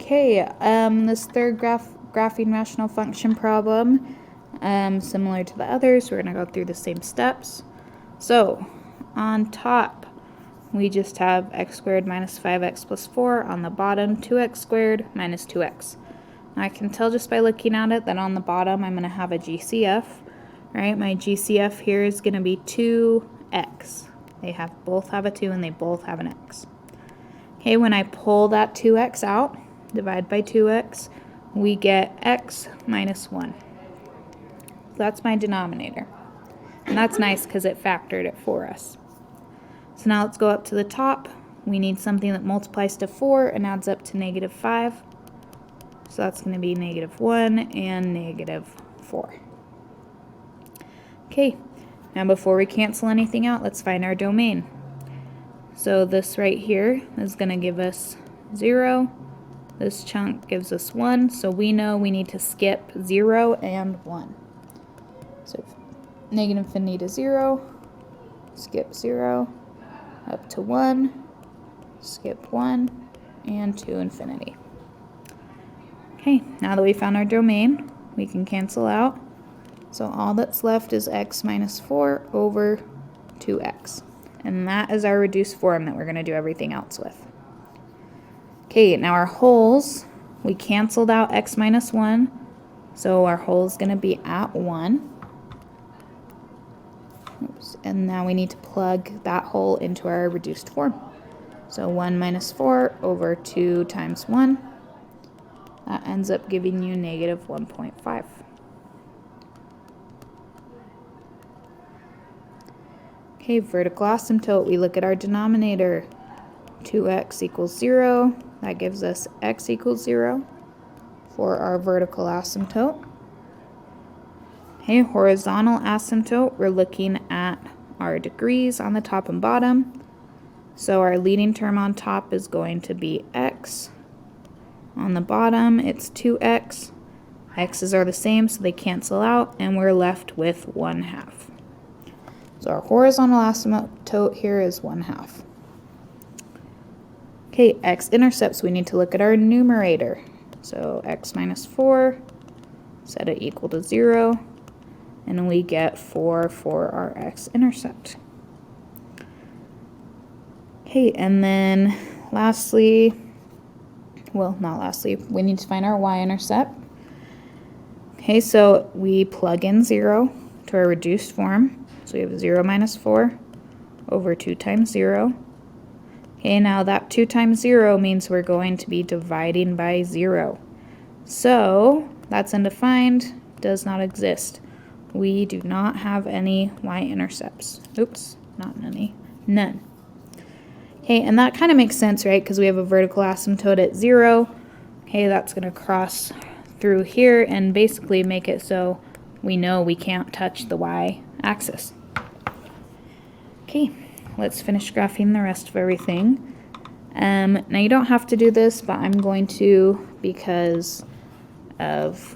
Okay, this third graphing rational function problem, similar to the others, we're going to go through the same steps. So, on top, we just have x squared minus 5x plus 4. On the bottom, 2x squared minus 2x. Now I can tell just by looking at it that on the bottom I'm going to have a GCF. Right? My GCF here is going to be 2x. They both have a 2 and they both have an x. Okay, when I pull that 2x out, divide by 2x, we get x minus 1. So that's my denominator. And that's nice because it factored it for us. So now let's go up to the top. We need something that multiplies to 4 and adds up to negative 5. So that's going to be negative 1 and negative 4. Okay, now before we cancel anything out, let's find our domain. So this right here is going to give us 0. This chunk gives us 1, so we know we need to skip 0 and 1. So negative infinity to 0, skip 0, up to 1, skip 1, and to infinity. Okay, now that we found our domain, we can cancel out. So all that's left is x minus 4 over 2x. And that is our reduced form that we're going to do everything else with. Okay, now our wholes, we canceled out x minus 1, so our whole is going to be at 1. Oops. And now we need to plug that whole into our reduced form. So 1 minus 4 over 2 times 1. That ends up giving you negative 1.5. Okay, vertical asymptote, we look at our denominator. 2x equals 0. That gives us x equals 0 for our vertical asymptote. Okay, horizontal asymptote, we're looking at our degrees on the top and bottom. So our leading term on top is going to be x. On the bottom, it's 2x. X's are the same, so they cancel out, and we're left with 1/2. So our horizontal asymptote here is 1/2. Okay, x-intercepts, we need to look at our numerator. So x minus 4, set it equal to 0, and we get 4 for our x-intercept. Okay, and then lastly, well, not lastly, we need to find our y-intercept. Okay, so we plug in 0 to our reduced form. So we have 0 minus 4 over 2 times 0. Okay, now that 2 times 0 means we're going to be dividing by 0. So that's undefined, does not exist. We do not have any y-intercepts. Oops, not any, none. Okay, and that kind of makes sense, right? Because we have a vertical asymptote at 0. Okay, that's going to cross through here and basically make it so we know we can't touch the y-axis. Okay, let's finish graphing the rest of everything. Now you don't have to do this, but I'm going to because of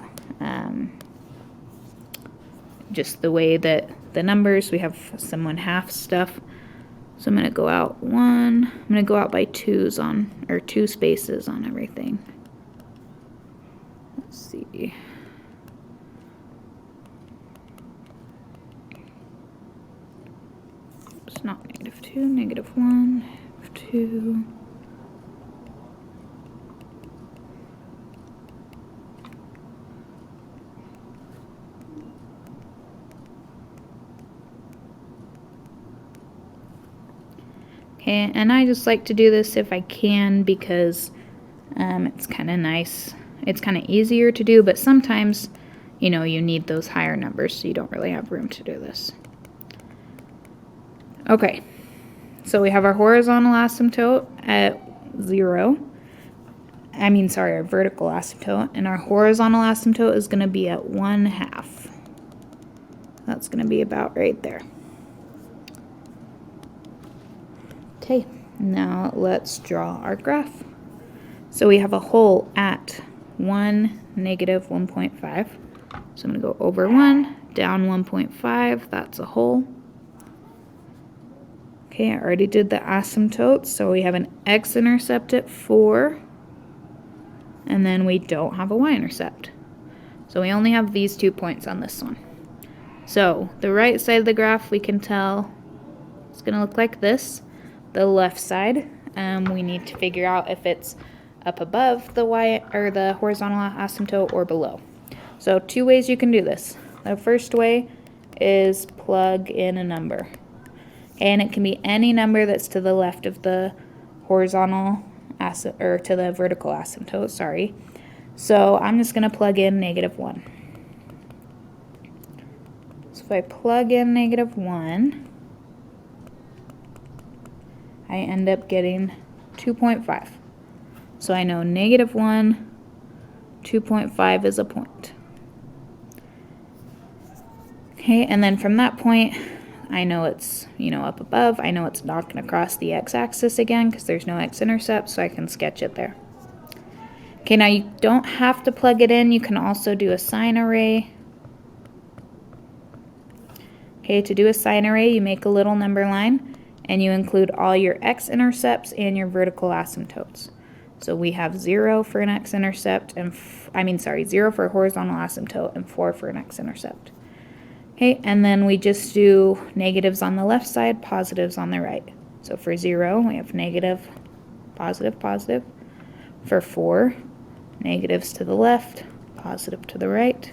just the way that the numbers, we have some 1/2 stuff. So I'm going to go out 1. I'm going to go out by 2's on, or 2 spaces on everything. Let's see. It's not -2, -1, -2. Okay, and I just like to do this if I can because it's kind of nice. It's kind of easier to do, but sometimes, you know, you need those higher numbers, so you don't really have room to do this. Okay, so we have our horizontal asymptote at 0. Our vertical asymptote, and our horizontal asymptote is going to be at 1/2. That's going to be about right there. Okay, now let's draw our graph. So we have a whole at 1, negative 1.5. So I'm going to go over 1, down 1.5, that's a whole. Okay, I already did the asymptote, so we have an x-intercept at 4. and then we don't have a y-intercept. So we only have these 2 points on this one. So the right side of the graph, we can tell it's going to look like this. The left side, we need to figure out if it's up above the y or the horizontal asymptote or below. So 2 ways you can do this. The first way is plug in a number, and it can be any number that's to the left of the horizontal or to the vertical asymptote. Sorry. So I'm just going to plug in -1. So if I plug in -1, I end up getting 2.5. So I know -1, 2.5 is a point. Okay, and then from that point, I know it's, up above. I know it's not going to cross the x-axis again because there's no x-intercept, so I can sketch it there. Okay, now you don't have to plug it in. You can also do a sign array. Okay, to do a sign array, you make a little number line, and you include all your x-intercepts and your vertical asymptotes. So we have 0 for an x-intercept, and 0 for a horizontal asymptote, and 4 for an x-intercept. Okay, and then we just do negatives on the left side, positives on the right. So for 0, we have negative, positive, positive. For 4, negatives to the left, positive to the right.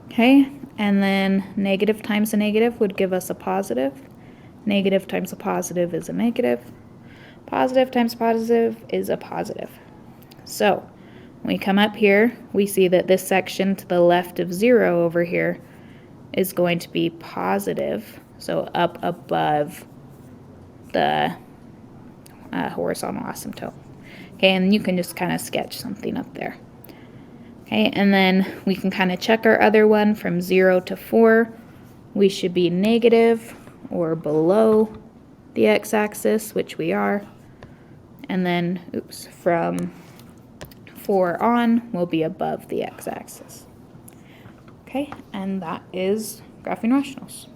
Okay, and then negative times a negative would give us a positive. Negative times a positive is a negative. Positive times positive is a positive. So when we come up here, we see that this section to the left of 0 over here is going to be positive, so up above the horizontal asymptote. Okay, and you can just kind of sketch something up there. Okay, and then we can kind of check our other one from 0 to 4. We should be negative or below the x-axis, which we are. And then, from 4 on, we'll be above the x-axis. Okay, and that is graphing rationals.